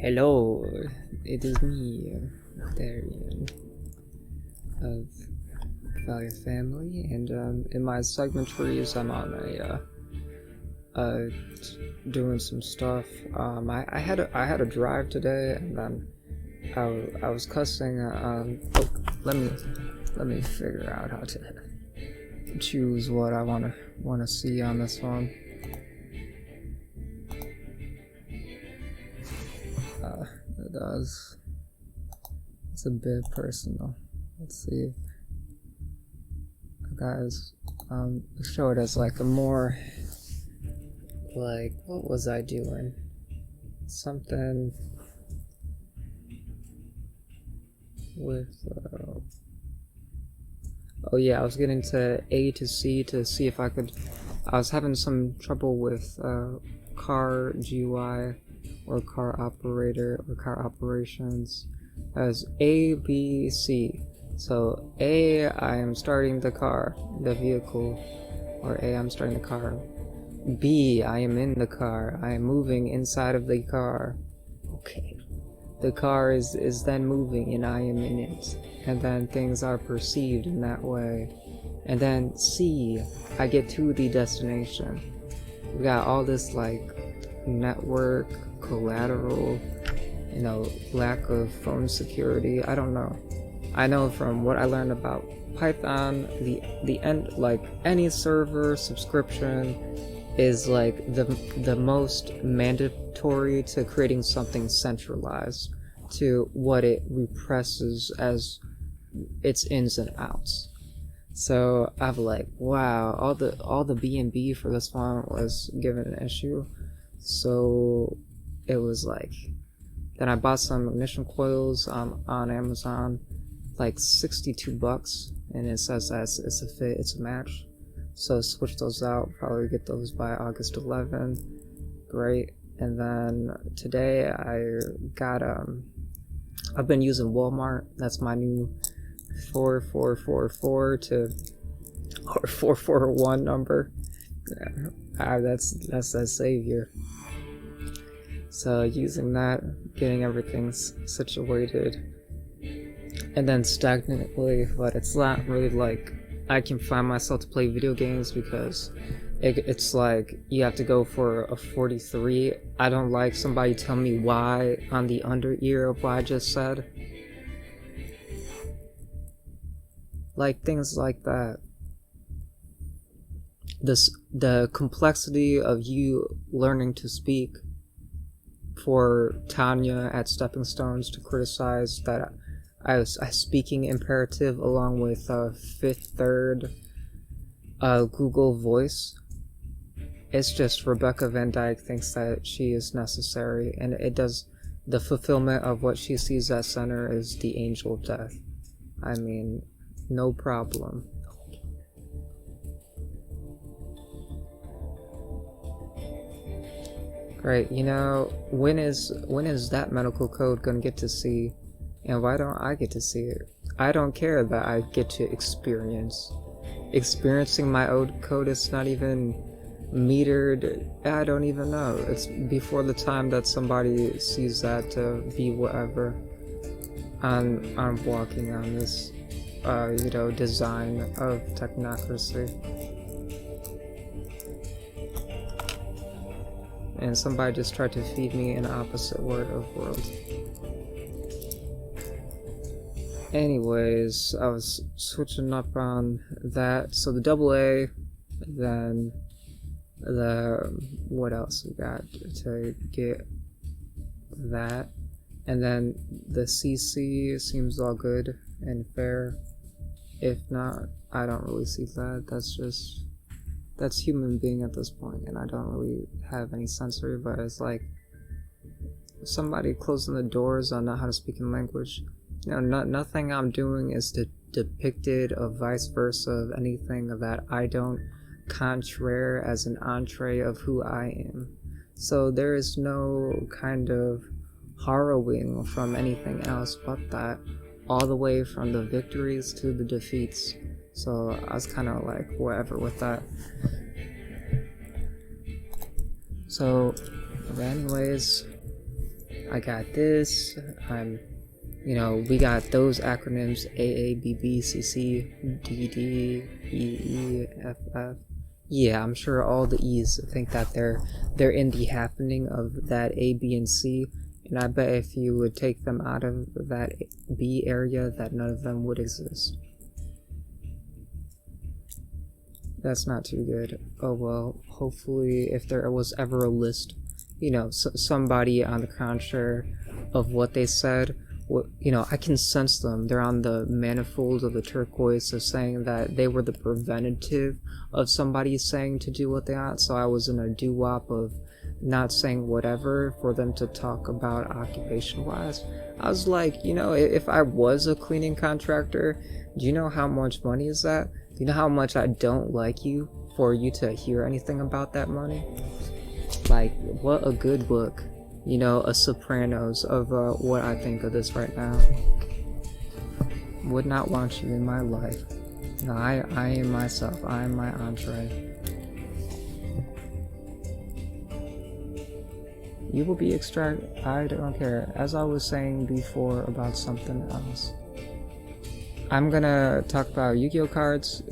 Hello, it is me, Darian of Valley Family, and in my segment trees, I'm on doing some stuff. I had a drive today, and then I was cussing. Let me figure out how to choose what I wanna see on this one. It does. It's a bit personal. Let's see. Guys, show it as like a more, like, what was I doing? Something with, oh yeah, I was getting to A to C to see if I could, I was having some trouble with, car GUI, or car operator, or car operations, as A, B, C. So A, I am starting the car, the vehicle, or A, I'm starting the car. B, I am in the car, I am moving inside of the car. Okay. The car is then moving and I am in it. And then things are perceived in that way. And then C, I get to the destination. We got all this like network, collateral, you know, lack of phone security. I don't know. I know from what I learned about Python, the end, like any server subscription is like the most mandatory to creating something centralized to what it represses as its ins and outs. So I've like, wow, all the B&B for this one was given an issue. So it was like, then I bought some ignition coils on Amazon, like 62 bucks, and it says that it's a fit, it's a match. So switch those out, probably get those by August 11. Great. And then today I got I've been using Walmart. That's my new 4444 to or 441 number. That's that savior. So using that, getting everything situated, and then stagnantly, but it's not really like I can find myself to play video games because it's like you have to go for a 43. I don't like somebody tell me why on the under ear of what I just said. Like things like that. The complexity of you learning to speak for Tanya at Stepping Stones to criticize that I was speaking imperative along with fifth, third, Google Voice. It's just Rebecca Van Dyke thinks that she is necessary, and it does. The fulfillment of what she sees at center is the angel of death. I mean, no problem. Great, you know, when is that medical code gonna get to see, and why don't I get to see it? I don't care that I get to experiencing my own code is not even metered. I don't even know. It's before the time that somebody sees that to be whatever. I'm walking on this, you know, design of technocracy. And somebody just tried to feed me an opposite word of world. Anyways, I was switching up on that. So the AA, then what else we got to get that, and then the CC seems all good and fair. If not, I don't really see that. That's human being at this point, and I don't really have any sensory, but it's like somebody closing the doors on not how to speak in language. You know, nothing I'm doing is depicted of vice versa of anything that I don't contraire as an entree of who I am. So there is no kind of harrowing from anything else but that, all the way from the victories to the defeats. So I was kind of like whatever with that. So anyways, I got this. You know, we got those acronyms: A, B, B, C, C, D, D, E, F, F. Yeah, I'm sure all the E's think that they're in the happening of that A, B, and C, and I bet if you would take them out of that B area, that none of them would exist. That's not too good. Oh well, hopefully if there was ever a list, you know, somebody on the counter of what they said, you know, I can sense them. They're on the manifold of the turquoise, so saying that they were the preventative of somebody saying to do what they ought. So I was in a doo-wop of not saying whatever for them to talk about occupation-wise. I was like, you know, if I was a cleaning contractor, do you know how much money is that? Do you know how much I don't like you for you to hear anything about that money? Like, what a good book. You know, a Sopranos of what I think of this right now. Would not want you in my life. No, I am myself. I am my entree. You will be extracted. I don't care. As I was saying before about something else. I'm gonna talk about Yu-Gi-Oh cards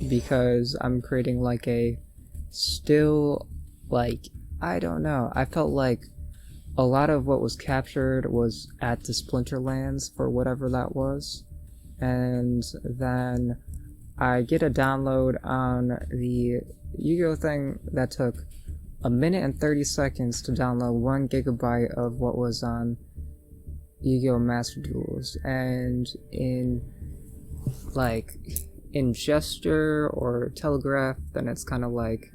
because I'm creating like a still, like, I don't know. I felt like a lot of what was captured was at the Splinterlands for whatever that was, and then I get a download on the Yu-Gi-Oh thing that took a minute and 30 seconds to download 1 gigabyte of what was on Yu-Gi-Oh Master Duels, and in gesture or telegraph, then it's kind of like,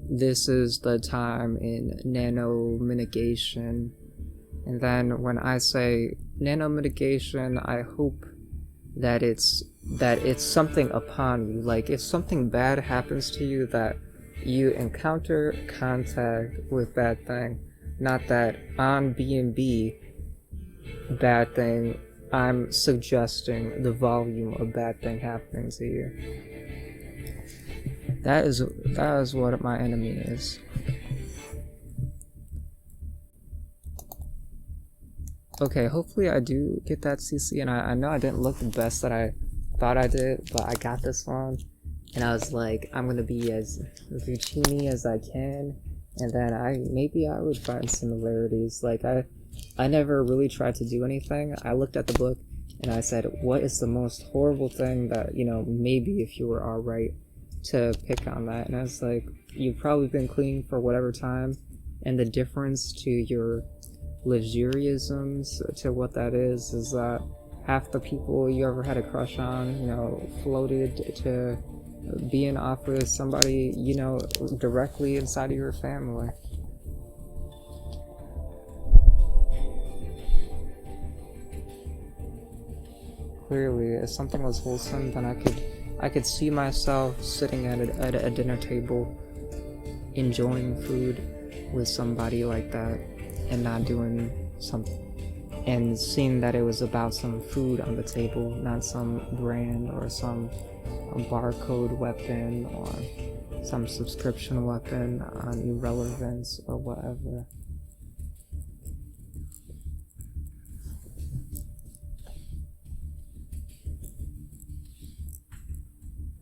this is the time in nano mitigation. And then when I say nano mitigation, I hope that it's something upon you. Like, if something bad happens to you, that you encounter contact with bad thing, not that on B&B bad thing I'm suggesting the volume of bad thing happening to you. That is what my enemy is. Okay, hopefully I do get that CC, and I know I didn't look the best that I thought I did, but I got this one, and I was like, I'm gonna be as Zucchini as I can, and then maybe I would find similarities. Like, I never really tried to do anything. I looked at the book, and I said, what is the most horrible thing that, you know, maybe if you were alright to pick on that. And I was like, you've probably been clean for whatever time, and the difference to your luxuriisms to what that is that half the people you ever had a crush on, you know, floated to being off with somebody, you know, directly inside of your family. Clearly, if something was wholesome, then I could see myself sitting at a dinner table, enjoying food with somebody like that, and not doing something, and seeing that it was about some food on the table, not some brand or some barcode weapon or some subscription weapon on irrelevance or whatever.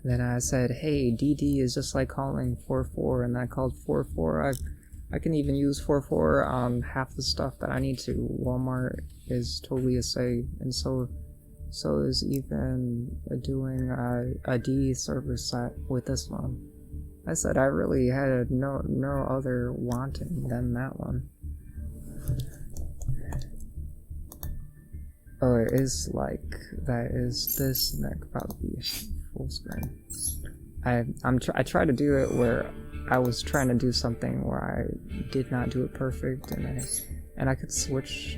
Then I said, hey, DD is just like calling 4-4, and I called 4-4. I can even use 4-4 on half the stuff that I need to. Walmart is totally a say, and so is even doing a D server set with this one. I said I really had no other wanting than that one. Oh, it is like, that is this, and that could probably be full screen. I tried to do it where I was trying to do something where I did not do it perfect, and I could switch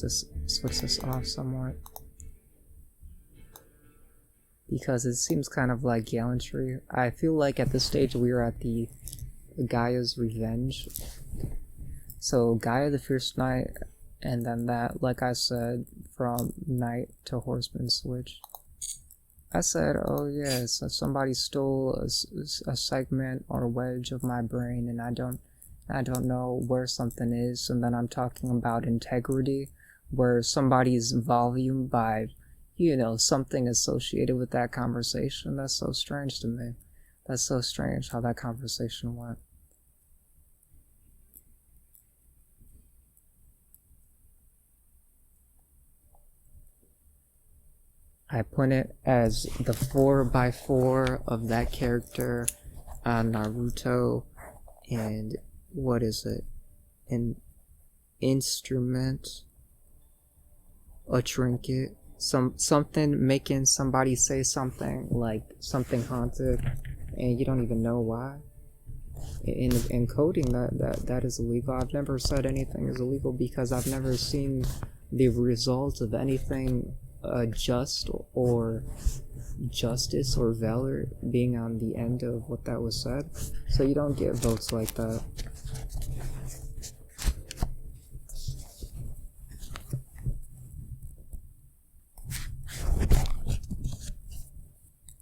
this off somewhat, because it seems kind of like gallantry. I feel like at this stage we are at the Gaia's Revenge. So Gaia the Fierce Knight, and then that, like I said, from Knight to Horseman switch. I said, oh yes, somebody stole a segment or wedge of my brain, and I I don't know where something is, and then I'm talking about integrity, where somebody's volume by, something associated with that conversation. That's so strange to me. That's so strange how that conversation went. I put it as the 4x4 of that character on Naruto, and what is it? An instrument, a trinket, something making somebody say something like something haunted, and you don't even know why. In coding, that is illegal. I've never said anything is illegal because I've never seen the result of anything just or justice or valor being on the end of what that was said. So you don't get votes like that.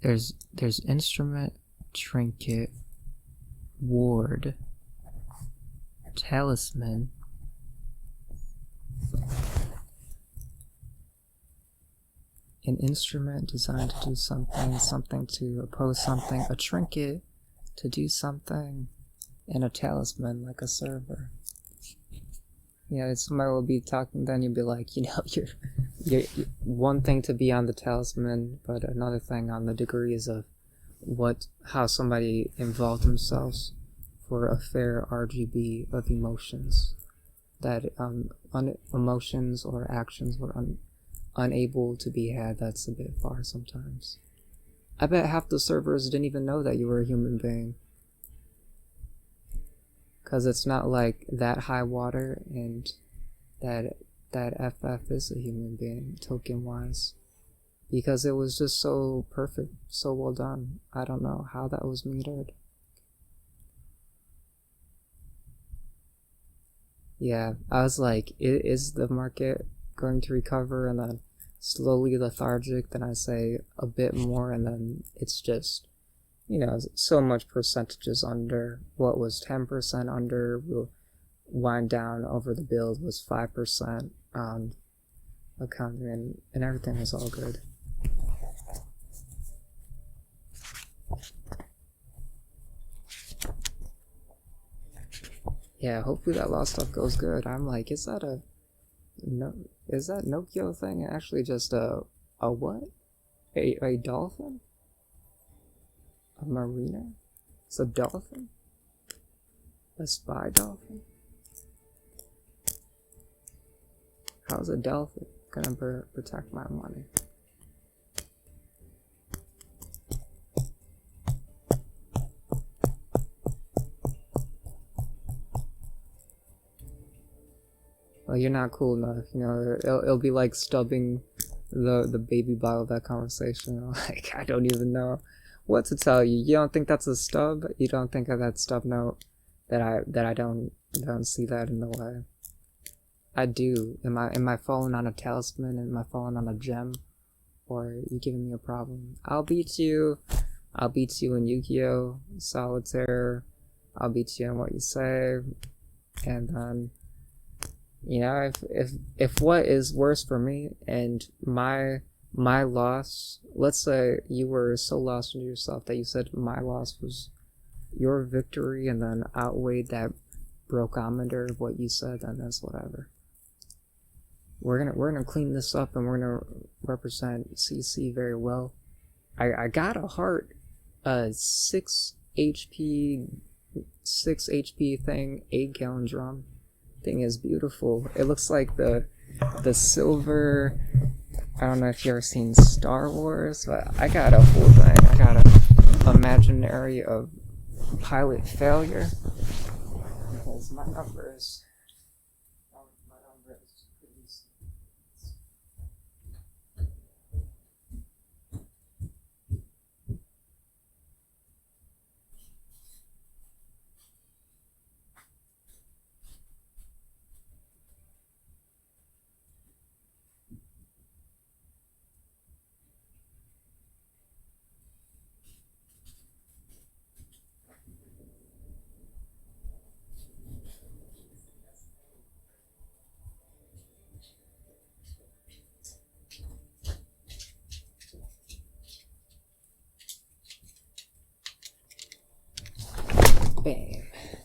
There's instrument, trinket, ward, talisman, an instrument designed to do something, something to oppose something, a trinket to do something, and a talisman like a server. Yeah, somebody will be talking, then you'll be like, you're one thing to be on the talisman, but another thing on the degrees of how somebody involved themselves for a fair RGB of emotions. That emotions or actions were unable to be had. That's a bit far sometimes. I bet half the servers didn't even know that you were a human being. Because it's not like that high water, and that FF is a human being, token-wise. Because it was just so perfect, so well done. I don't know how that was metered. Yeah, I was like, is the market going to recover? And then slowly lethargic, then I say a bit more, and then it's just, so much percentages under. What was 10% under will wind down over the build was 5% on accounting, and everything was all good. Yeah, hopefully that lost stuff goes good. I'm like, is that Nokia thing actually just a what? A dolphin? A marina? It's a dolphin? A spy dolphin? How's a dolphin gonna protect my money? Well, you're not cool enough, it'll be like stubbing the baby bottle of that conversation. Like, I don't even know what to tell you. You don't think that's a stub? You don't think of that stub note that I don't see that in the way? I do. Am I falling on a talisman? Am I falling on a gem? Or are you giving me a problem? I'll beat you in Yu-Gi-Oh! Solitaire. I'll beat you in what you say. And then, if what is worse for me and my loss, let's say you were so lost into yourself that you said my loss was your victory, and then outweighed that brokeometer of what you said, then that's whatever. We're gonna clean this up, and we're gonna represent CC very well. I got a heart, 6 HP thing, 8-gallon drum. Thing is beautiful. It looks like the silver. I don't know if you ever seen Star Wars, but I got a whole thing. I got a imaginary of pilot failure, because my number is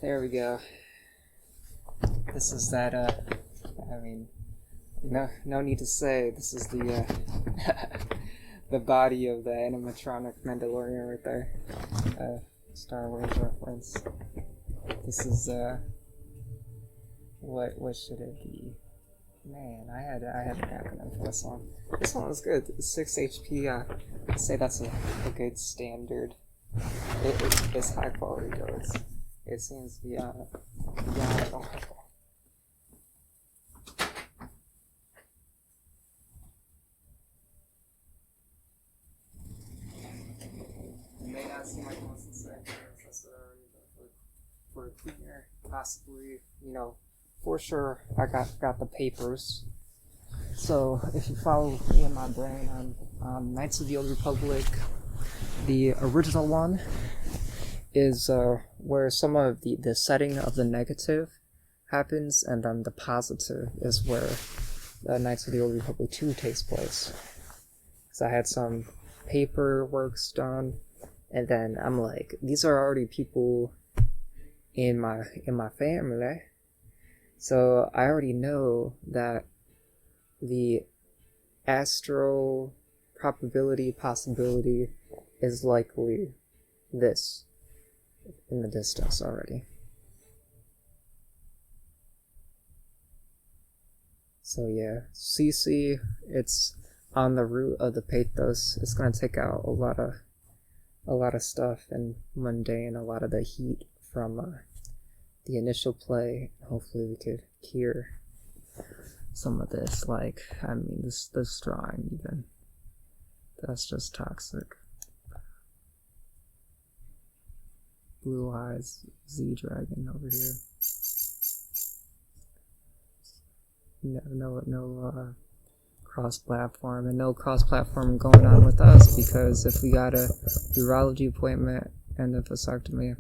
There we go. This is that, I mean, no need to say, this is the, the body of the animatronic Mandalorian right there. Star Wars reference. This is, what should it be? Man, I had an acronym for this one. This one was good. 6 HP, I'd say that's a good standard. It's high quality though. It seems beyond normal. It may not seem like most of the same necessarily, but for a cleaner, possibly, you know, for sure, I got the papers. So if you follow me in my brain on Knights of the Old Republic, the original one is where some of the setting of the negative happens, and then the positive is where Knights of the Old Republic 2 takes place. So I had some paperwork done, and then I'm like, these are already people in my family, so I already know that the astral possibility is likely this in the distance already. So yeah, CC, it's on the root of the pathos. It's gonna take out a lot of stuff and mundane, a lot of the heat from the initial play. Hopefully we could cure some of this, like, I mean, this drawing even, that's just toxic. Blue eyes, Z-Dragon over here. No cross-platform, and no cross-platform going on with us, because if we got a urology appointment and a vasectomy,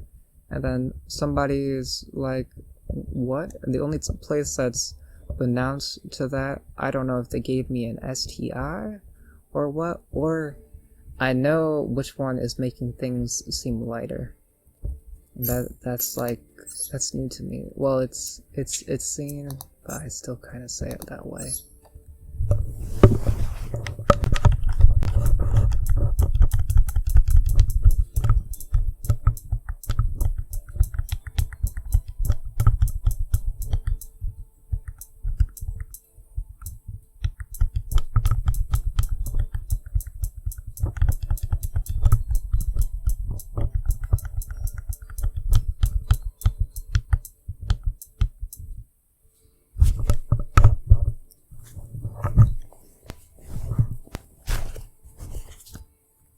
and then somebody is like, what? The only place that's announced to that, I don't know if they gave me an STI or what, or I know which one is making things seem lighter. That's new to me. Well, it's seen, but I still kind of say it that way.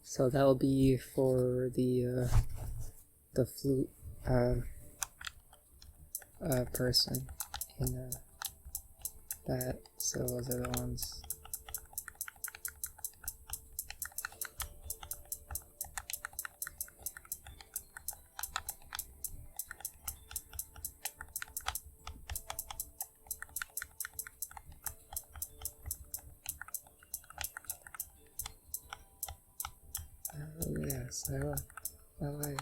So that'll be for the flute person in that. So those are the ones. Yes, I like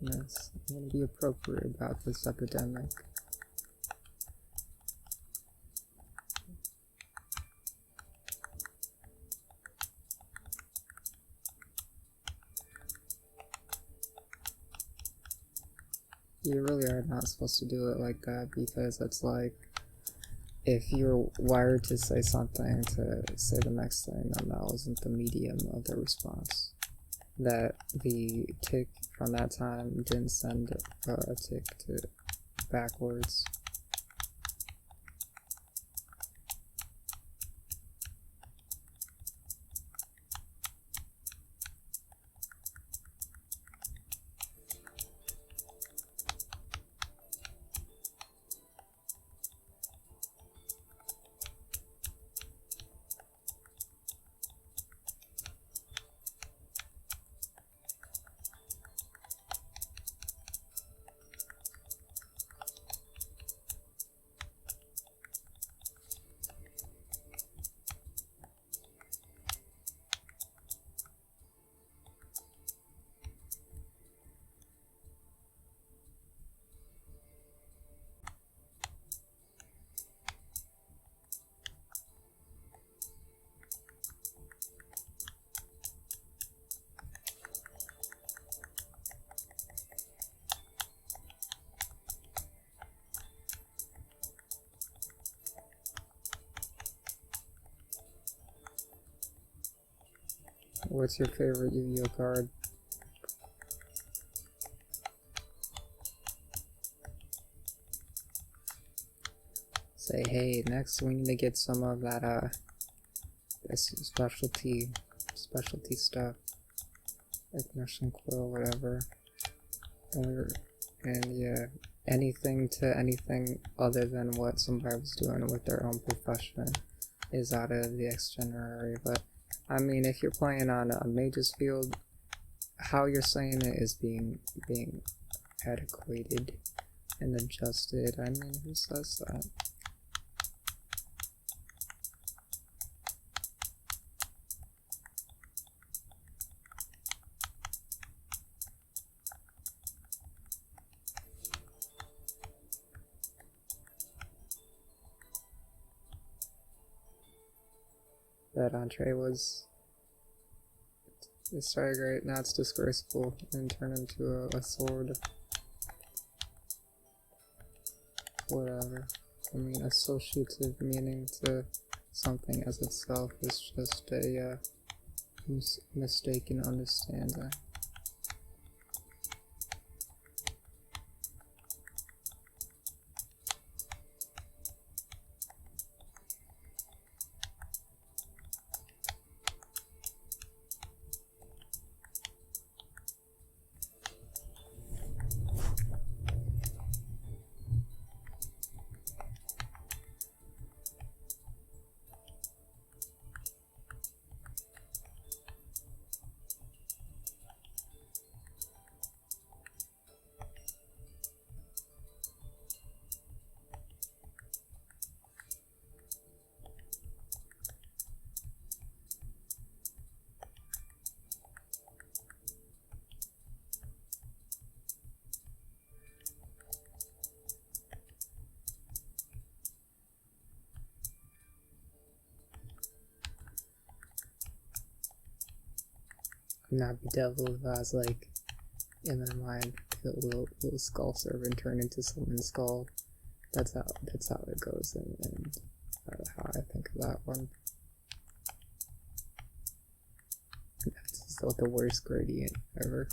this. I'm gonna be appropriate about this epidemic. You really are not supposed to do it like that, because it's like, if you're wired to say something, to say the next thing, then that wasn't the medium of the response. That the tick from that time didn't send a tick to backwards. What's your favorite Yu-Gi-Oh card? Say, hey, next we need to get some of that, this specialty stuff, like Ignition Quill, whatever. And yeah, anything other than what somebody was doing with their own profession is out of the itinerary. But I mean, if you're playing on a mage's field, how you're saying it is being adequated and adjusted. I mean, who says that? That entree was, it started great, now it's disgraceful and turned into a sword. Whatever. I mean, associative meaning to something as itself is just a mistaken understanding. Not bedeviled if I was like, in my mind, will skull servant turn into someone's skull? That's how it goes, and how I think of that one. That's still the worst gradient ever.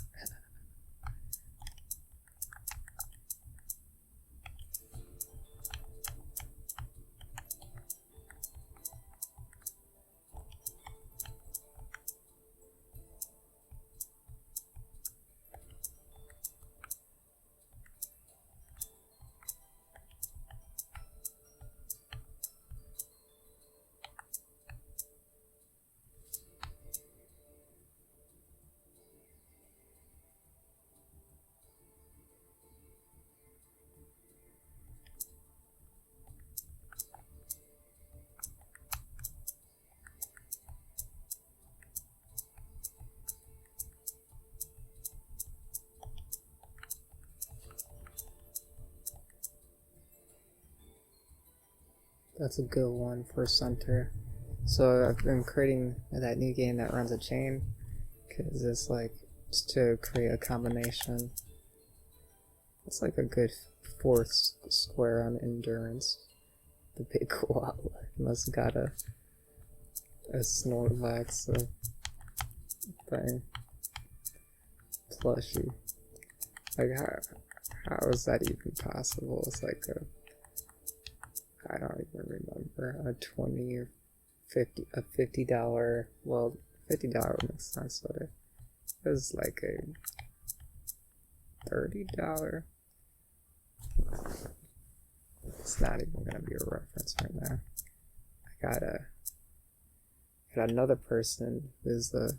That's a good one for center. So I've been creating that new game that runs a chain, because it's like, just to create a combination. It's like a good fourth square on endurance. The big koala must have got a Snorlax thing. Plushie. Like, how is that even possible? It's like I don't even remember, a 20 or 50, a $50, well, $50 would make sense, but it was like a $30. It's not even gonna be a reference right now. I got another person who's the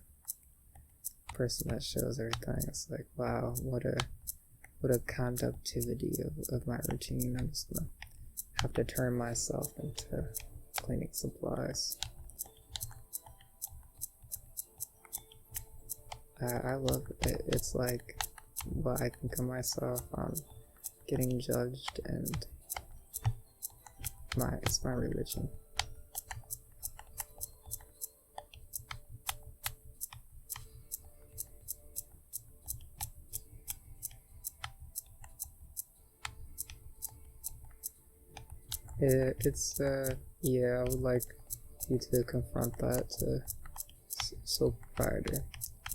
person that shows everything. It's like, wow, what a conductivity of my routine. I'm just gonna have to turn myself into cleaning supplies. I love it. It's like what I think of myself on getting judged, and it's my religion. Yeah, I would like you to confront that, to Sole proprietor.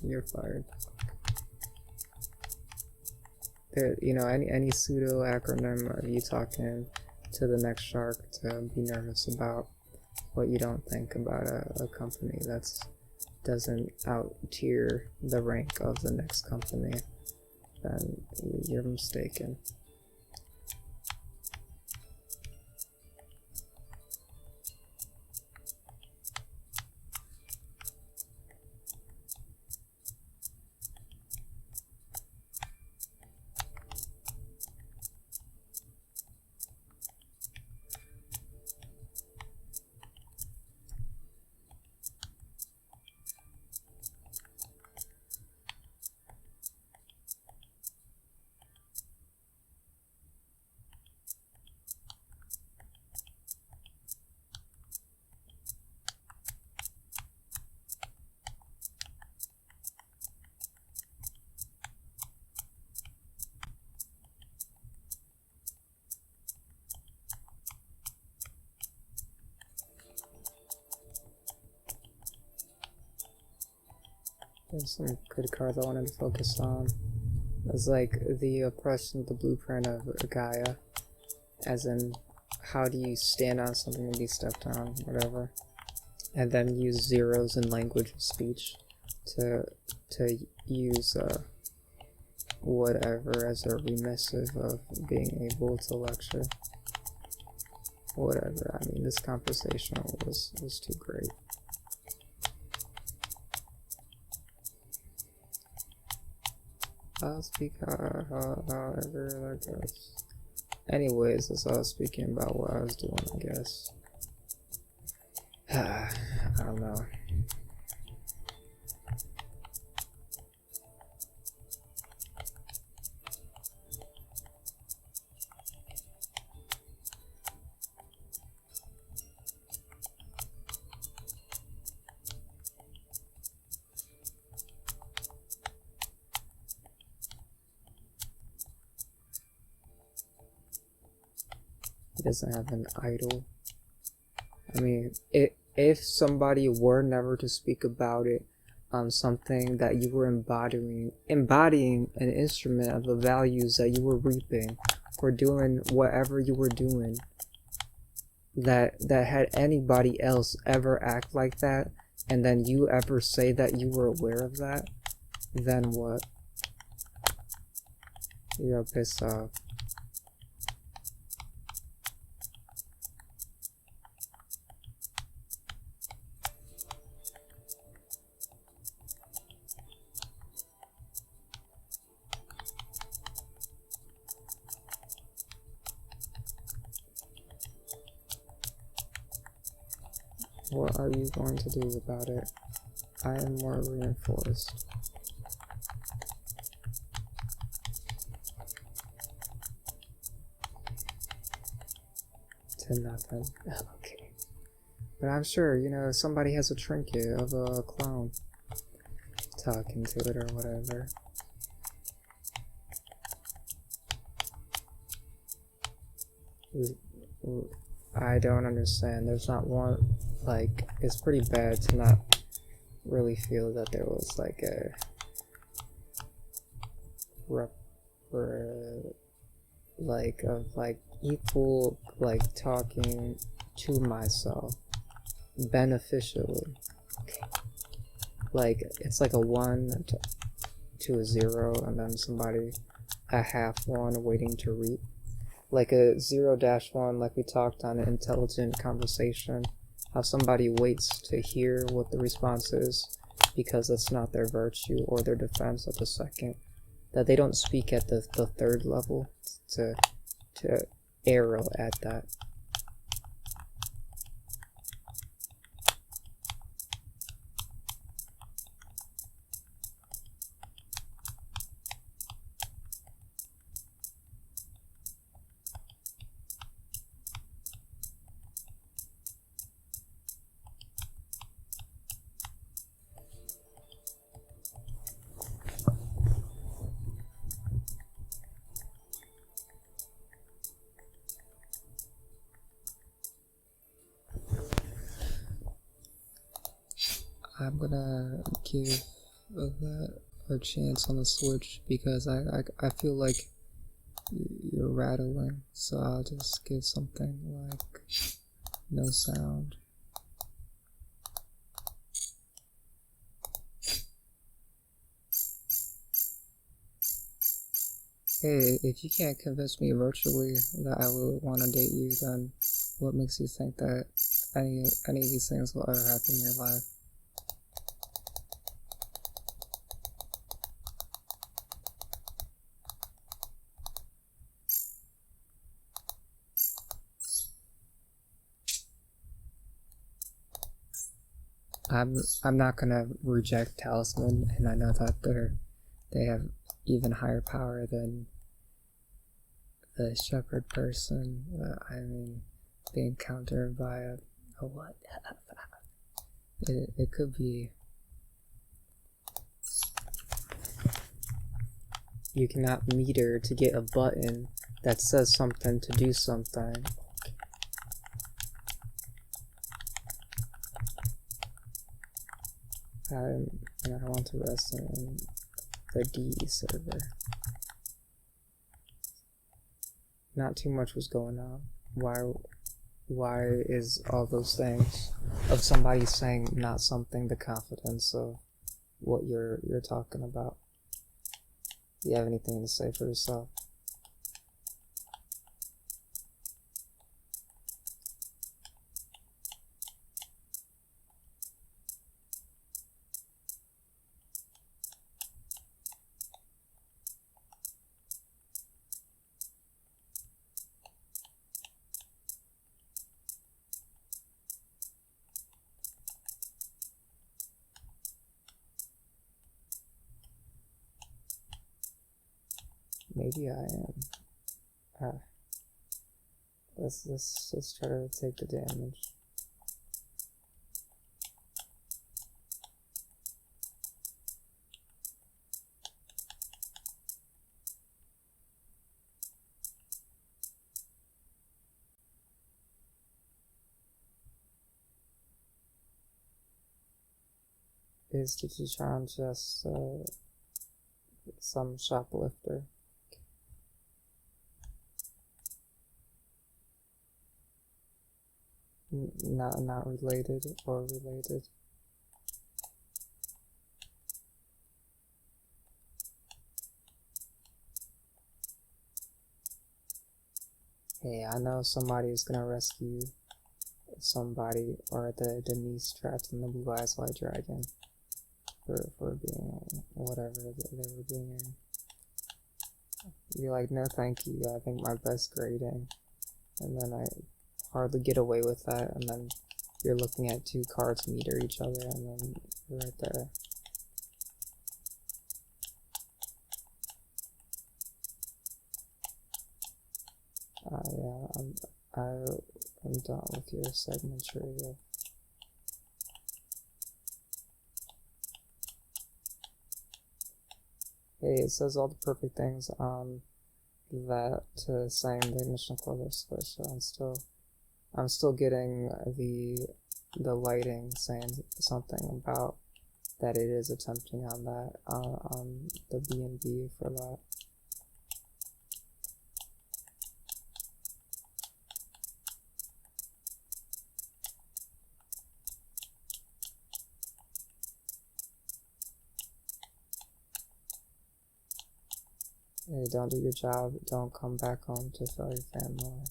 You're fired. There, you know, any pseudo acronym of you talking to the next shark to be nervous about what you don't think about a company that's doesn't out tier the rank of the next company, then you're mistaken. There's some good cards I wanted to focus on. It's like the oppression, the blueprint of Gaia, as in how do you stand on something and be stepped on, whatever, and then use zeros in language of speech to use whatever as a remissive of being able to lecture. Whatever. I mean, this conversation was too great. I'll speak however that goes. Anyways, that's all I was speaking about what I was doing, I guess. I don't know. He doesn't have an idol. I mean, if somebody were never to speak about it on something that you were embodying an instrument of the values that you were reaping, or doing whatever you were doing, that had anybody else ever act like that, and then you ever say that you were aware of that, then what? You're pissed off. What are you going to do about it? I am more reinforced. To nothing. Okay. But I'm sure, you know, somebody has a trinket of a clown talking to it or whatever. I don't understand. There's not one, like, it's pretty bad to not really feel that there was like a equal, like, talking to myself beneficially. Like, it's like a 1 to a 0, and then somebody a half 1 waiting to reap. Like a 0-1, like we talked on an intelligent conversation, how somebody waits to hear what the response is because it's not their virtue or their defense at the second, that they don't speak at the third level to arrow at that. I'm gonna give that a chance on the Switch because I feel like you're rattling, so I'll just give something like no sound. Hey, if you can't convince me virtually that I would want to date you, then what makes you think that any of these things will ever happen in your life? I'm not gonna reject Talisman, and I know that they have even higher power than the shepherd person. I mean, being countered by a what? It could be. You cannot meter to get a button that says something to do something. And I want to rest in the D server. Not too much was going on. Why is all those things of somebody saying not something the confidence of what you're talking about? Do you have anything to say for yourself? Maybe I am. Let's try to take the damage. Is Kichi-chan just some shoplifter? Not related or related. Hey, I know somebody is gonna rescue somebody, or the niece trapped in the Blue Eyes White Dragon for being whatever they were being. Be like, no thank you, I think my best grading. And then I hardly get away with that, and then you're looking at two cards meter each other, and then you're right there. Yeah, I'm done with your segment trivia. Hey, it says all the perfect things on that saying the ignition coil switch, so I'm still getting the lighting saying something about that it is attempting on that on the B&B for that. Hey, don't do your job, don't come back home to tell your family.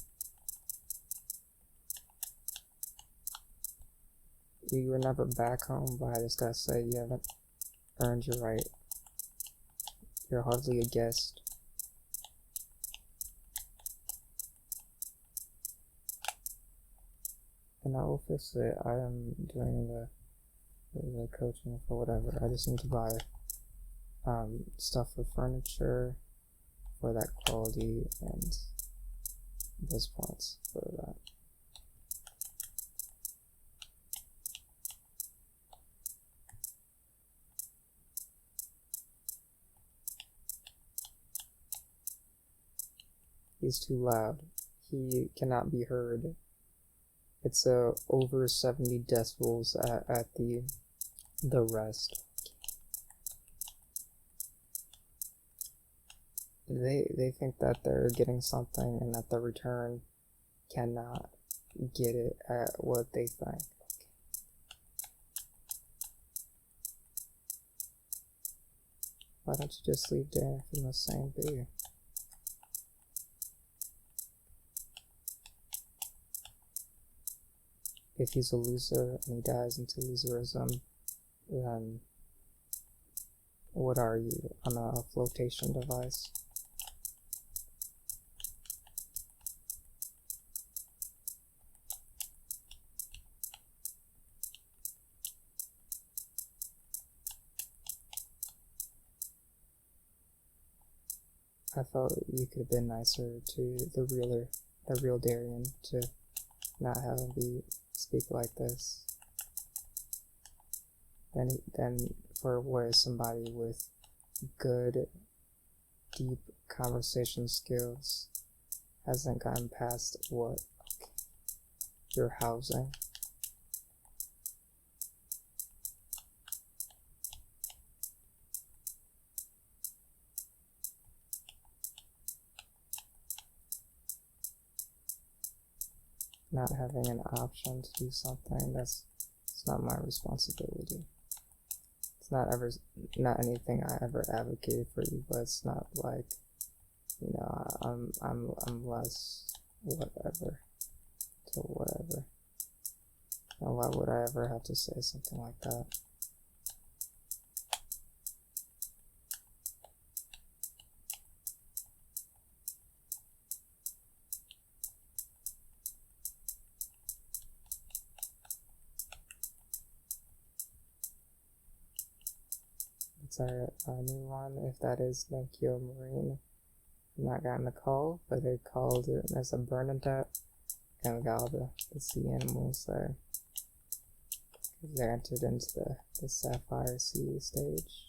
You were never back home, but I just gotta say, you haven't earned your right. You're hardly a guest. And I will fix it. I am doing the coaching for whatever. I just need to buy stuff for furniture for that quality and those points for that. He's too loud. He cannot be heard. It's over 70 decibels at the the rest. They think that they're getting something and that the return cannot get it at what they think. Why don't you just leave Dan from the same be? If he's a loser and he dies into loserism, then what are you, on a flotation device? I felt you could have been nicer to the real Darian, to not have him speak like this. Then for where somebody with good, deep conversation skills hasn't gotten past what you're housing. Not having an option to do something, it's not my responsibility. It's not anything I ever advocated for you, but it's not like, you know, I'm less whatever to whatever. And why would I ever have to say something like that? It's our new one, if that is Nokia Marine. I've not gotten a call, but they called it as a Bernadette, and we got all the sea animals there. They entered into the Sapphire Sea stage.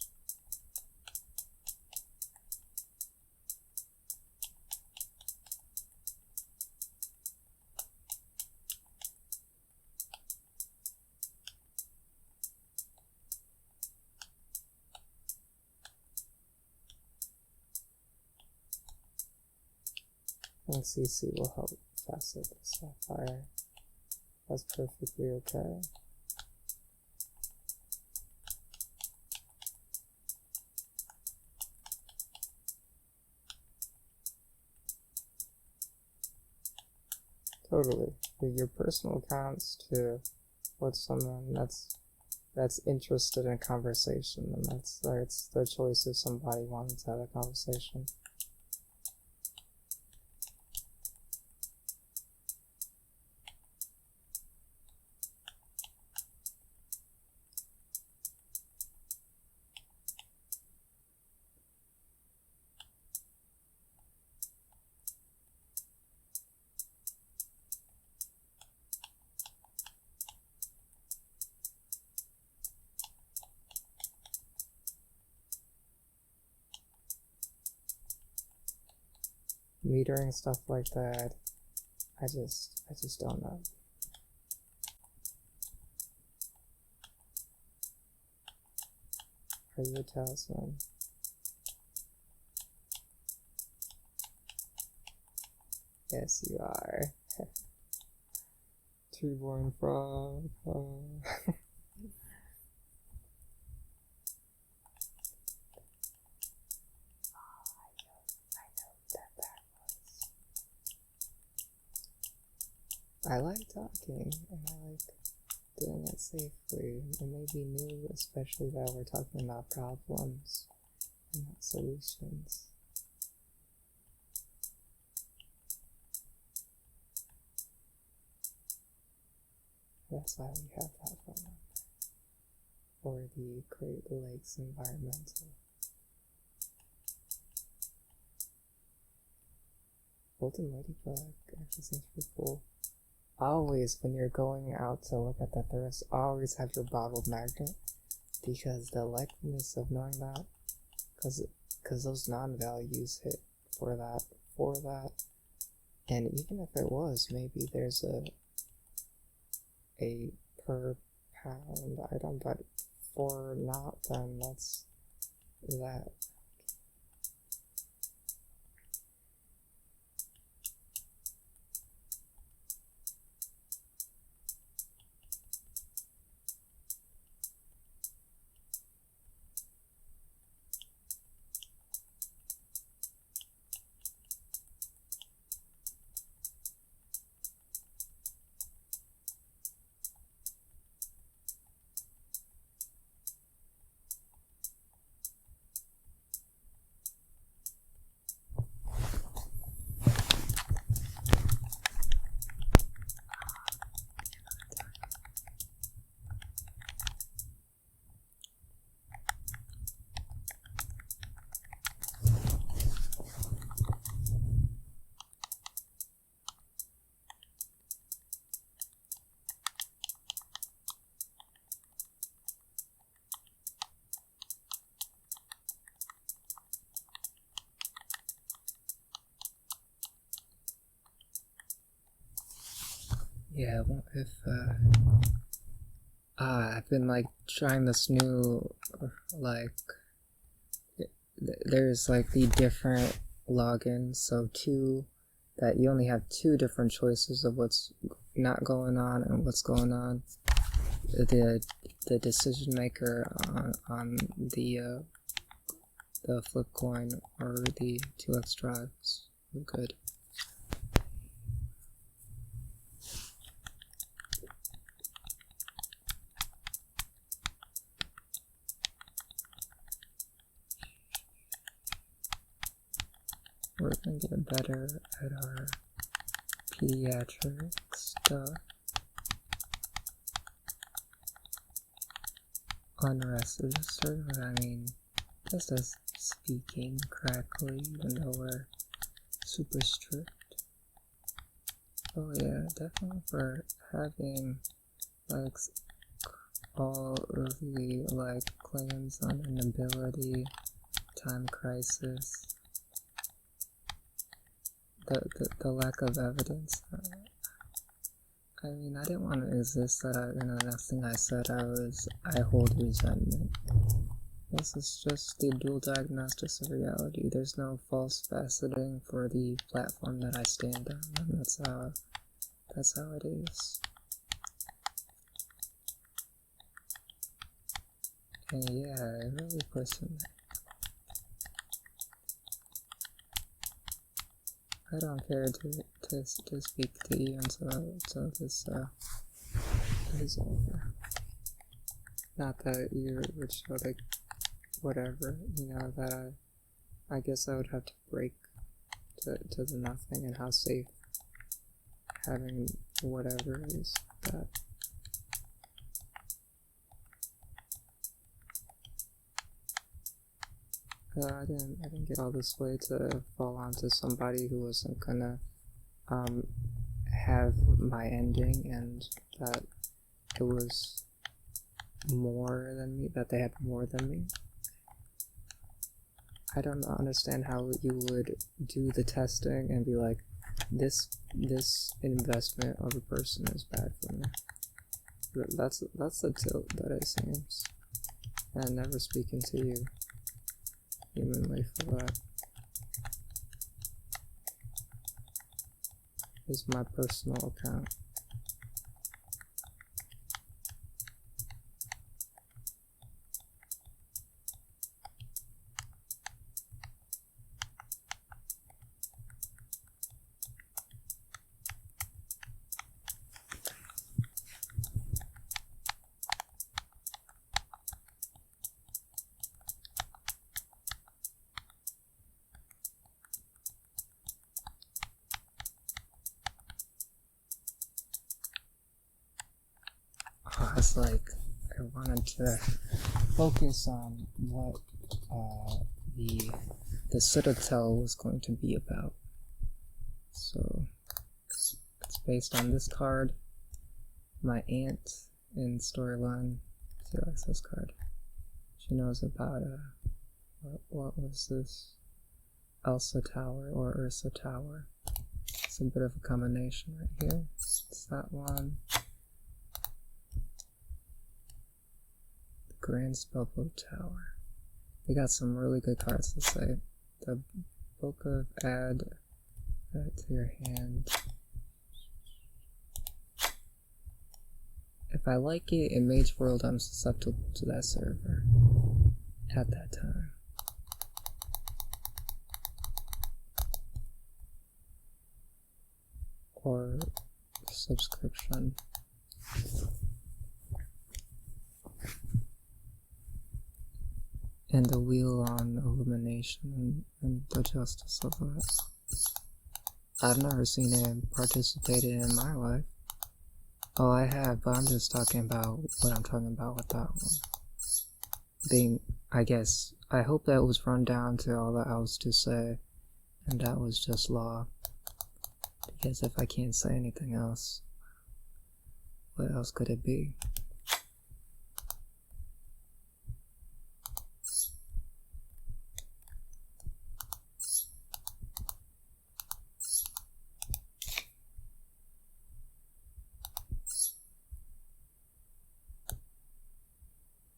I think CC will help facet the Sapphire. That's perfectly okay. Totally. Your personal accounts to what someone that's interested in conversation, and that's the choice if somebody wants to have a conversation. Metering stuff like that, I just don't know. Are you a talisman? Yes, you are. Treeborn frog. I like talking, and I like doing it safely. It may be new, especially that we're talking about problems and not solutions. That's why we have that phone number for the Great Lakes Environmental. Golden Ladybug actually seems pretty cool. Always, when you're going out to look at the thirst, always have your bottled magnet, because the likeliness of knowing that, because those non-values hit for that, and even if it was, maybe there's a per pound item, but or not, then that's that. Yeah, what if, I've been, like, trying this new, like, there's, like, the different logins, so that you only have 2 different choices of what's not going on and what's going on. The decision maker on the flip coin or the 2x drives. Good. We're gonna get better at our pediatric stuff. Unregistered, but I mean, just as speaking correctly, even though we're super strict. Oh yeah, definitely for having, like, all of the, like, claims on inability, time crisis, the lack of evidence. I mean, I didn't want to exist that the next thing I said I hold resentment. This is just the dual diagnosis of reality. There's no false faceting for the platform that I stand on, and that's how it is. And yeah, it really puts me. I don't care to speak to you until this is over. Not that you would show, like, whatever, you know, that I guess I would have to break to the nothing, and how safe having whatever is that. I didn't get all this way to fall onto somebody who wasn't gonna have my ending, and that it was more than me, that they had more than me. I don't understand how you would do the testing and be like, this investment of a person is bad for me. That's the tilt that it seems. And never speaking to you humanly for that. This is my personal account. It's like I wanted to focus on what the Citadel was going to be about. So it's based on this card. My aunt in storyline, she likes this card. She knows about what was this? Elsa Tower or Ursa Tower. It's a bit of a combination right here. It's that one. Grand Spellbook Tower. They got some really good cards to say. The Book of Add that to your hand. If I like it in Mage World, I'm susceptible to that server at that time. Or subscription. And the wheel on illumination and the justice of that. I've never seen it participated in my life. Oh, I have, but I'm just talking about what I'm talking about with that one. Being, I guess, I hope that was run down to all that I was to say, and that was just law. Because if I can't say anything else, what else could it be?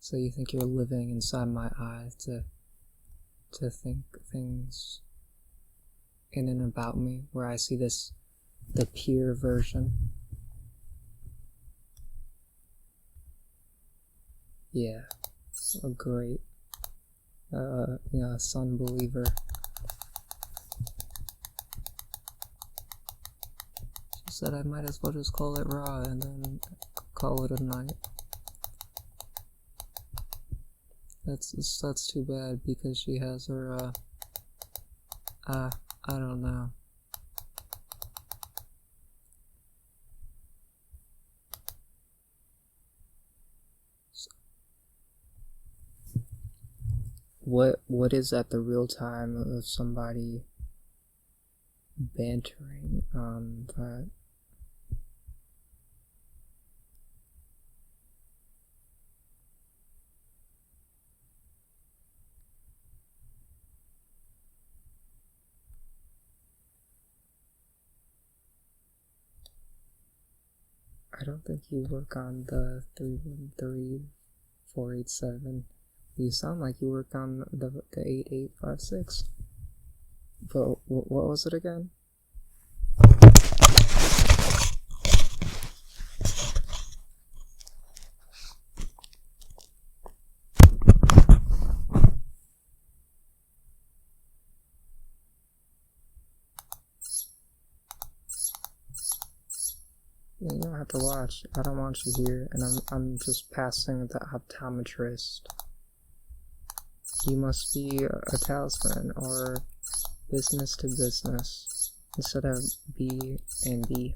So you think you're living inside my eyes to think things in and about me, where I see this, the pure version. Yeah, a great, sun believer. She said I might as well just call it raw and then call it a night. That's too bad, because she has her, I don't know. So, what is at the real time of somebody bantering that? I don't think you work on the 313487. You sound like you work on the 8856. But what was it again? You don't have to watch. I don't want you here, and I'm just passing the optometrist. You must be a talisman or business to business instead of B and B.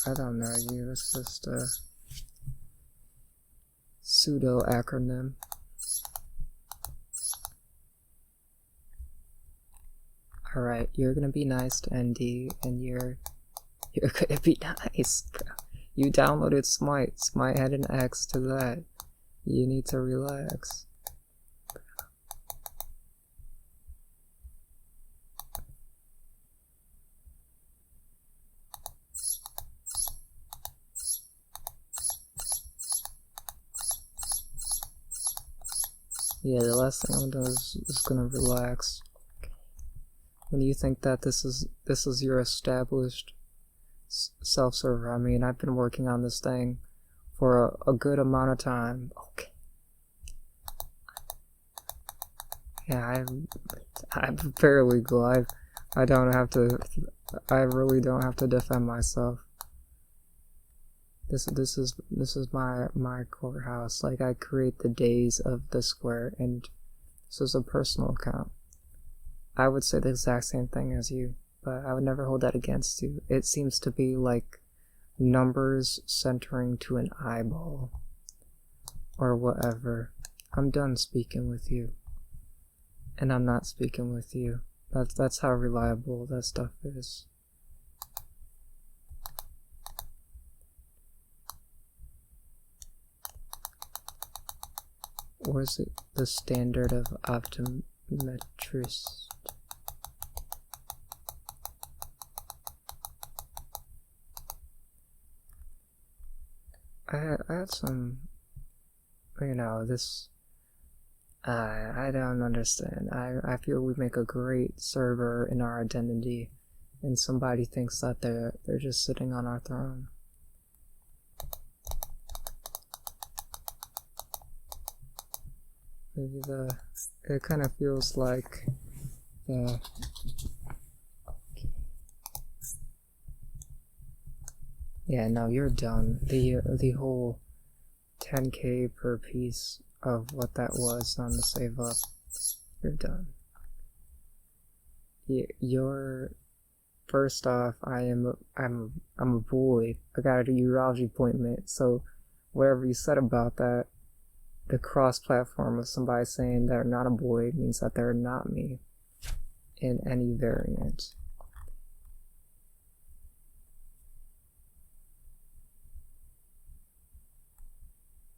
I don't know you. It's just a pseudo acronym. Alright, you're gonna be nice to ND, and you're gonna be nice, bro. You downloaded Smite. Smite had an X to that. You need to relax. Yeah, the last thing I'm gonna do is gonna relax. When you think that this is your established self-server, I mean, I've been working on this thing for a good amount of time. Okay. Yeah, I'm paralegal. I don't have to. I really don't have to defend myself. This is my courthouse. Like, I create the days of the square, and this is a personal account. I would say the exact same thing as you, but I would never hold that against you. It seems to be like numbers centering to an eyeball or whatever. I'm done speaking with you, and I'm not speaking with you. That's how reliable that stuff is. Or is it the standard of optometrist? I had some, this. I don't understand. I feel we make a great server in our identity, and somebody thinks that they're just sitting on our throne. Maybe it kind of feels like the. Yeah, no, you're done. The whole 10k per piece of what that was on the save up, you're done. You're first off, I'm a boy. I got a urology appointment, so whatever you said about that, the cross-platform of somebody saying they're not a boy means that they're not me in any variant.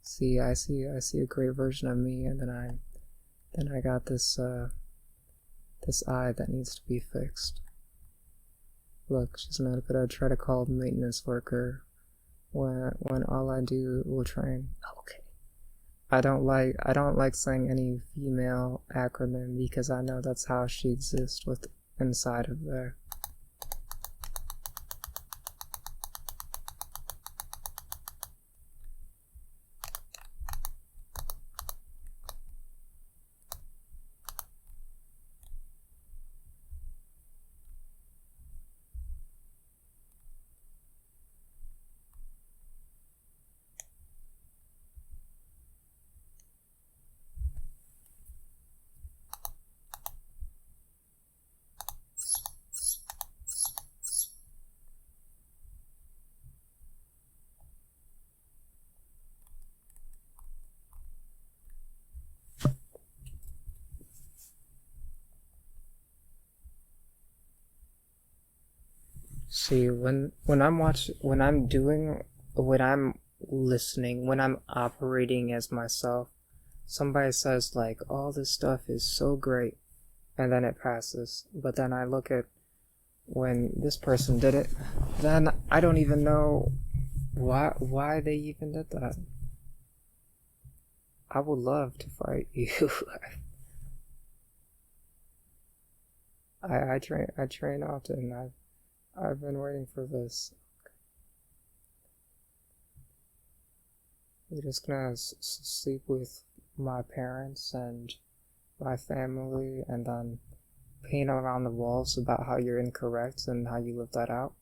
See, I see a great version of me, and then I got this this eye that needs to be fixed. Look, she's not gonna try to call the maintenance worker when all I do will train. Okay. I don't like saying any female acronym because I know that's how she exists with inside of there. See, when I'm when I'm listening, when I'm operating as myself, somebody says like, "All this stuff is so great," and then it passes. But then I look at when this person did it, then I don't even know why they even did that. I would love to fight you. I train often. I've been waiting for this. I'm just gonna sleep with my parents and my family, and then paint around the walls about how you're incorrect and how you live that out.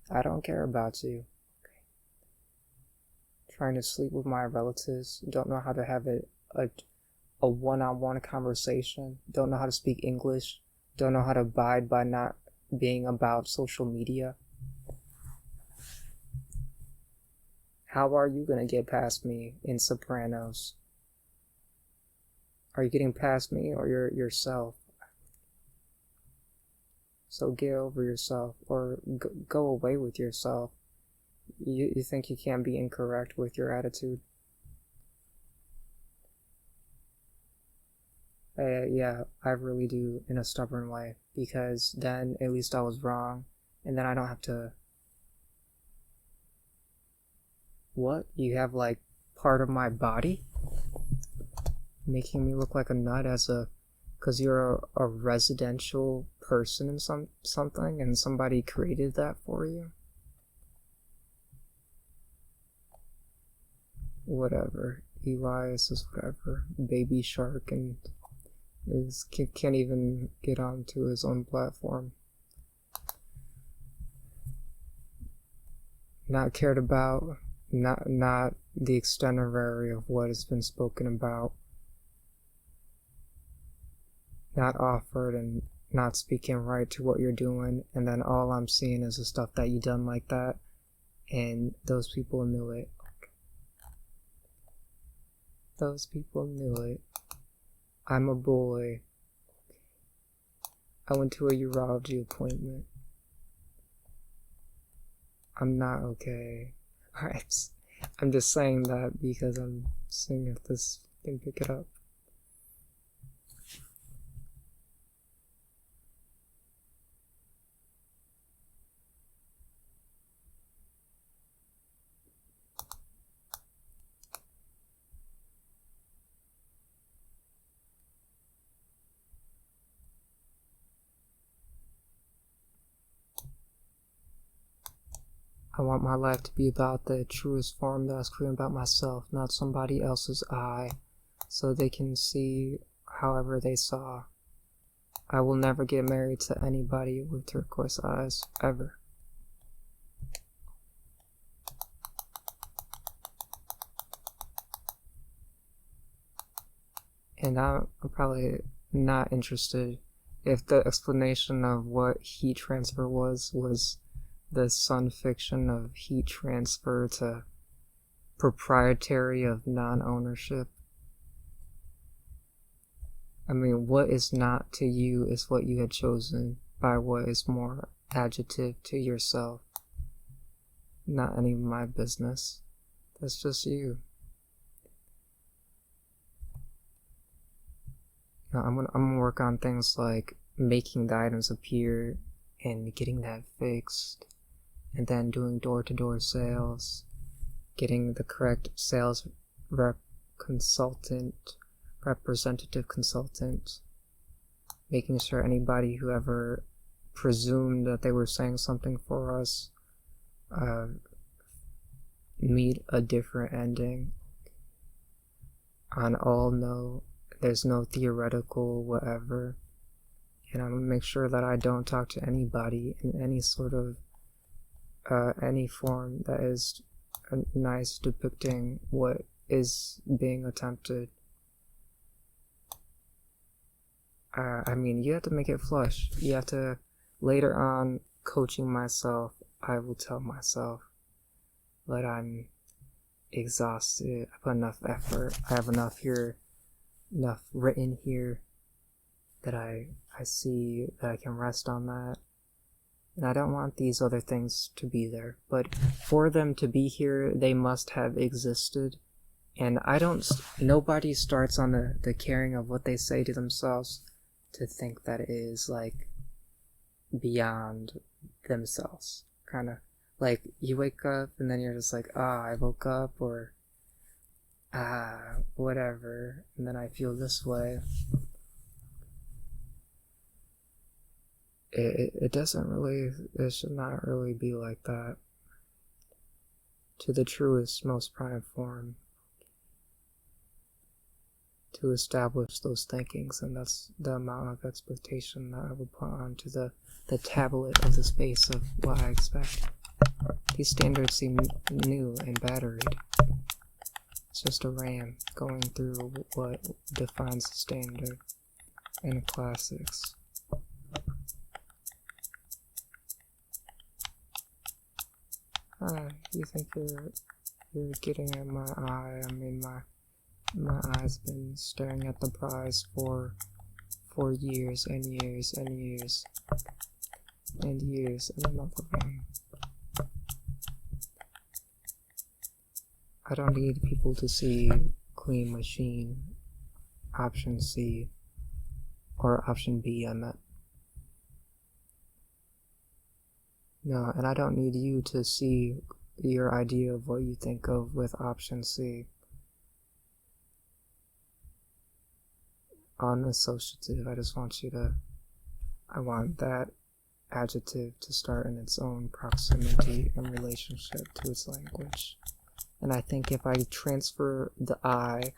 I don't care about you. Trying to sleep with my relatives, don't know how to have a one-on-one conversation, don't know how to speak English, don't know how to abide by not being about social media. How are you gonna get past me in Sopranos? Are you getting past me or yourself? So get over yourself, or go away with yourself. You think you can't be incorrect with your attitude? Yeah, I really do in a stubborn way, because then at least I was wrong, and then I don't have to. What? You have like part of my body making me look like a nut because you're a residential person in something and somebody created that for you? Whatever. Elias is whatever. Baby Shark and can't even get onto his own platform. Not cared about, not the extenuary of what has been spoken about, not offered, and not speaking right to what you're doing, and then all I'm seeing is the stuff that you done like that, and those people knew it. Those people knew it. I'm a boy. I went to a urology appointment. I'm not okay. Alright. I'm just saying that because I'm seeing if this can pick it up. I want my life to be about the truest form that I was creating about myself, not somebody else's eye, so they can see however they saw. I will never get married to anybody with turquoise eyes, ever. And I'm probably not interested if the explanation of what heat transfer was the sun fiction of heat transfer to proprietary of non-ownership. I mean, what is not to you is what you had chosen by what is more adjective to yourself. Not any of my business. That's just you. I'm gonna work on things like making the items appear and getting that fixed, and then doing door-to-door sales, getting the correct sales representative consultant, making sure anybody who ever presumed that they were saying something for us meet a different ending. On all no, there's no theoretical whatever, and I'm gonna make sure that I don't talk to anybody in any sort of any form that is nice depicting what is being attempted. I mean, you have to make it flush. You have to, later on, coaching myself, I will tell myself that I'm exhausted, I put enough effort, I have enough here, enough written here, that I see that I can rest on that. And I don't want these other things to be there, but for them to be here, they must have existed. And nobody starts on the caring of what they say to themselves to think that it is like beyond themselves. Kind of like you wake up and then you're just like, I woke up, or whatever, and then I feel this way. It doesn't really, it should not really be like that. To the truest, most prime form. To establish those thinkings, and that's the amount of expectation that I will put onto the tablet of the space of what I expect. These standards seem new and batteried. It's just a RAM going through what defines the standard and classics. You think you're getting at my eye? I mean, my eye's been staring at the prize for years and years and years and years and another one. I don't need people to see clean machine, option C, or option B, I meant. No, and I don't need you to see your idea of what you think of with option C. Unassociative, I just want I want that adjective to start in its own proximity and relationship to its language. And I think if I transfer the I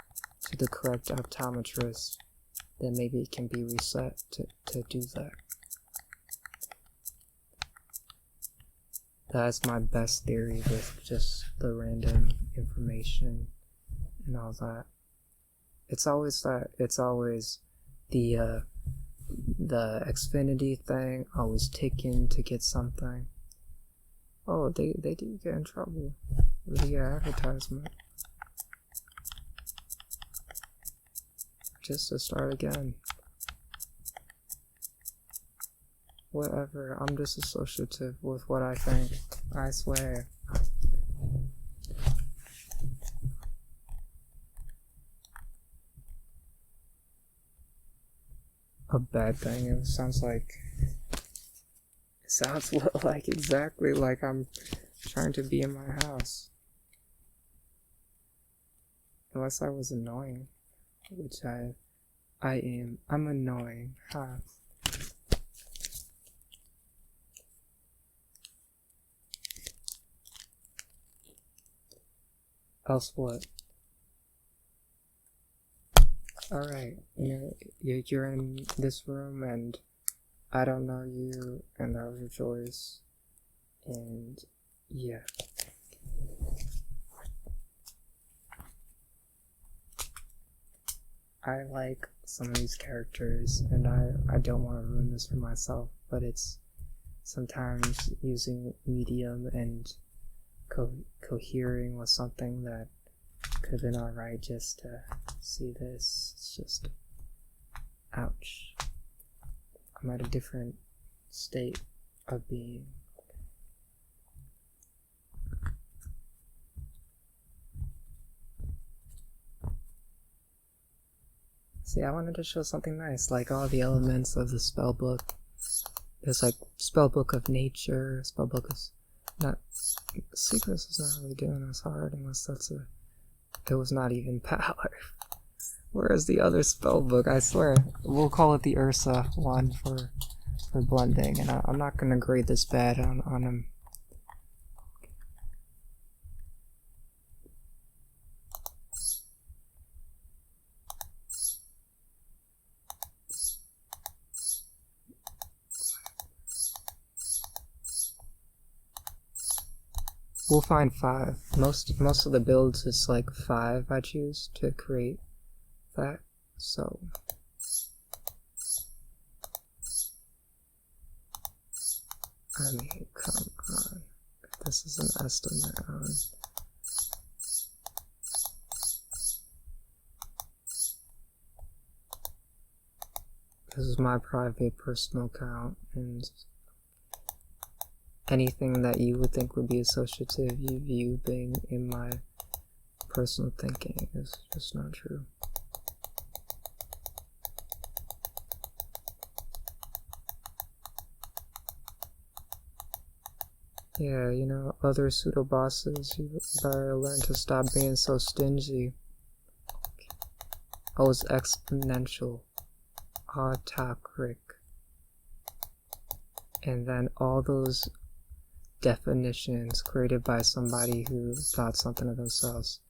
to the correct optometrist, then maybe it can be reset to do that. That's my best theory with just the random information and all that. It's always the Xfinity thing, always ticking to get something. Oh, they do get in trouble with the advertisement. Just to start again. Whatever, I'm disassociative with what I think, I swear. A bad thing, it sounds like exactly like I'm trying to be in my house. Unless I was annoying, which I am. I'm annoying, huh? Else what? Alright, you're in this room and I don't know you, and that was your choice. And yeah. I like some of these characters, and I don't want to ruin this for myself, but it's sometimes using medium and cohering with something that could have been alright just to see this. It's just, ouch. I'm at a different state of being. See, I wanted to show something nice, like all the elements of the spellbook. There's like spellbook of nature, spellbook is not, secrets is not really doing us hard unless that's it was not even power. Where's the other spellbook? I swear, we'll call it the Ursa one for blending, and I'm not gonna grade this bad on him. We'll find 5. Most of the builds is like 5 I choose to create that, so I mean, come on. This is an estimate on. This is my private personal account, and anything that you would think would be associative, you being in my personal thinking is just not true. Yeah, you know, other pseudo bosses, you better learn to stop being so stingy. I was exponential, autocric, and then all those definitions created by somebody who thought something of themselves.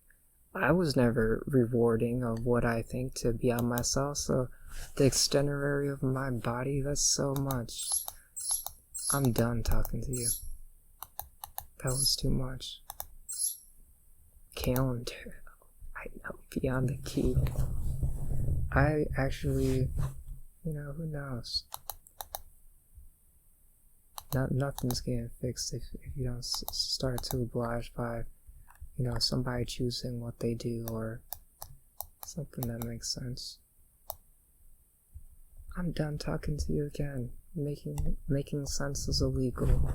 I was never rewarding of what I think to be on myself, so the extenuary of my body, that's so much. I'm done talking to you. That was too much. Calendar. I know, beyond the key. I actually, you know, who knows? Nothing's getting fixed if you don't start to oblige by, you know, somebody choosing what they do or something that makes sense. I'm done talking to you again. Making sense is illegal.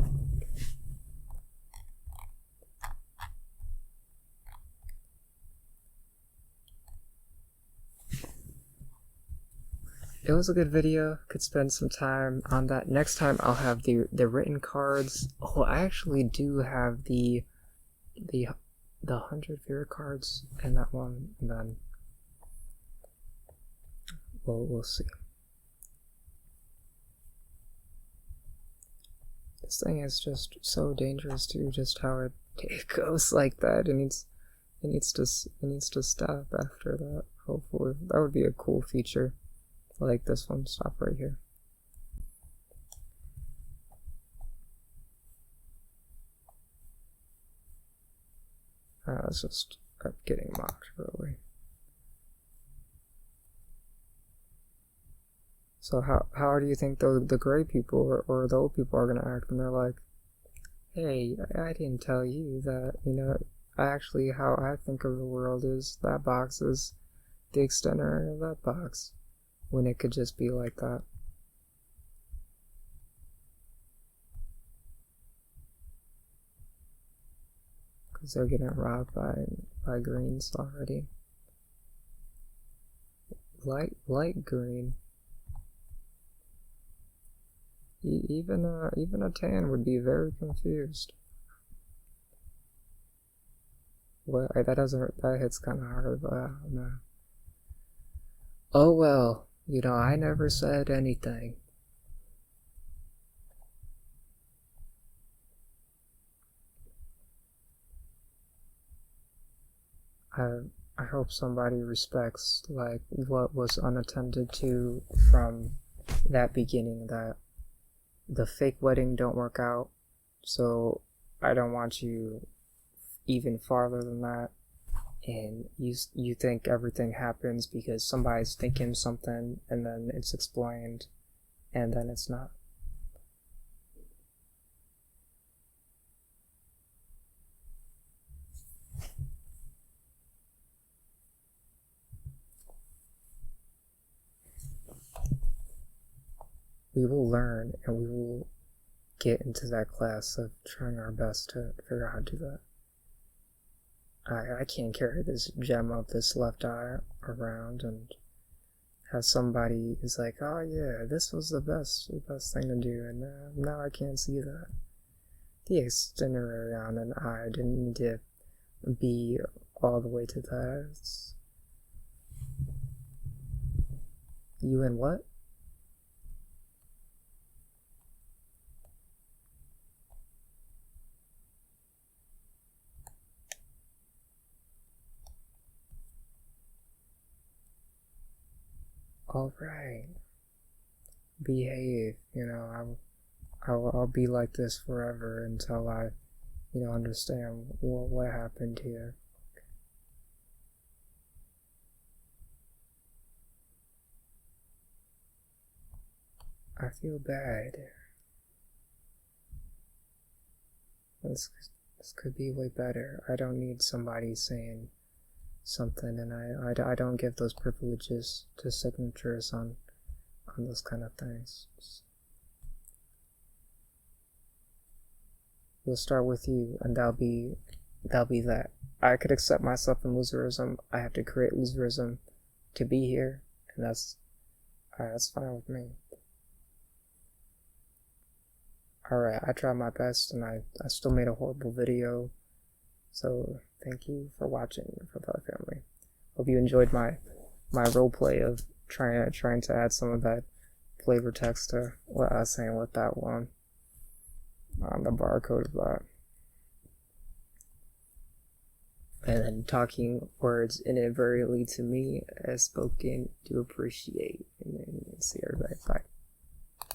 It was a good video. Could spend some time on that. Next time I'll have the written cards. Oh, I actually do have the 100 favorite cards and that one, and then we'll see. This thing is just so dangerous too. Just how it goes like that. It needs to stop after that. Hopefully, that would be a cool feature. Like this one, stop right here. Let's just start getting mocked early. So how do you think the gray people or the old people are gonna act when they're like, hey, I didn't tell you that, you know, actually how I think of the world is that box is the extender of that box. When it could just be like that. Because they're getting robbed by greens already. Light green. Even a tan would be very confused. Well, that hits kind of hard, but I don't know. Oh well. You know, I never said anything. I hope somebody respects like what was unattended to from that beginning, that the fake wedding don't work out, so I don't want you even farther than that, and you think everything happens because somebody's thinking something and then it's explained and then it's not. We will learn and we will get into that class of trying our best to figure out how to do that. I can't carry this gem of this left eye around and have somebody is like, oh yeah, this was the best thing to do, and now I can't see that. The itinerary on an eye didn't need to be all the way to that. You and what? Alright. Behave, I'll be like this forever until I, understand what happened here. I feel bad. This could be way better. I don't need somebody saying something, and I don't give those privileges to signatures on those kind of things. We'll start with you, and that'll be that. I could accept myself in loserism. I have to create loserism to be here, and that's fine with me. Alright, I tried my best, and I still made a horrible video, so thank you for watching, for the family. Hope you enjoyed my roleplay of trying to add some of that flavor text to what I was saying with that one on the barcode of that, and then talking words inadvertently to me as spoken to appreciate. And then see everybody. Bye.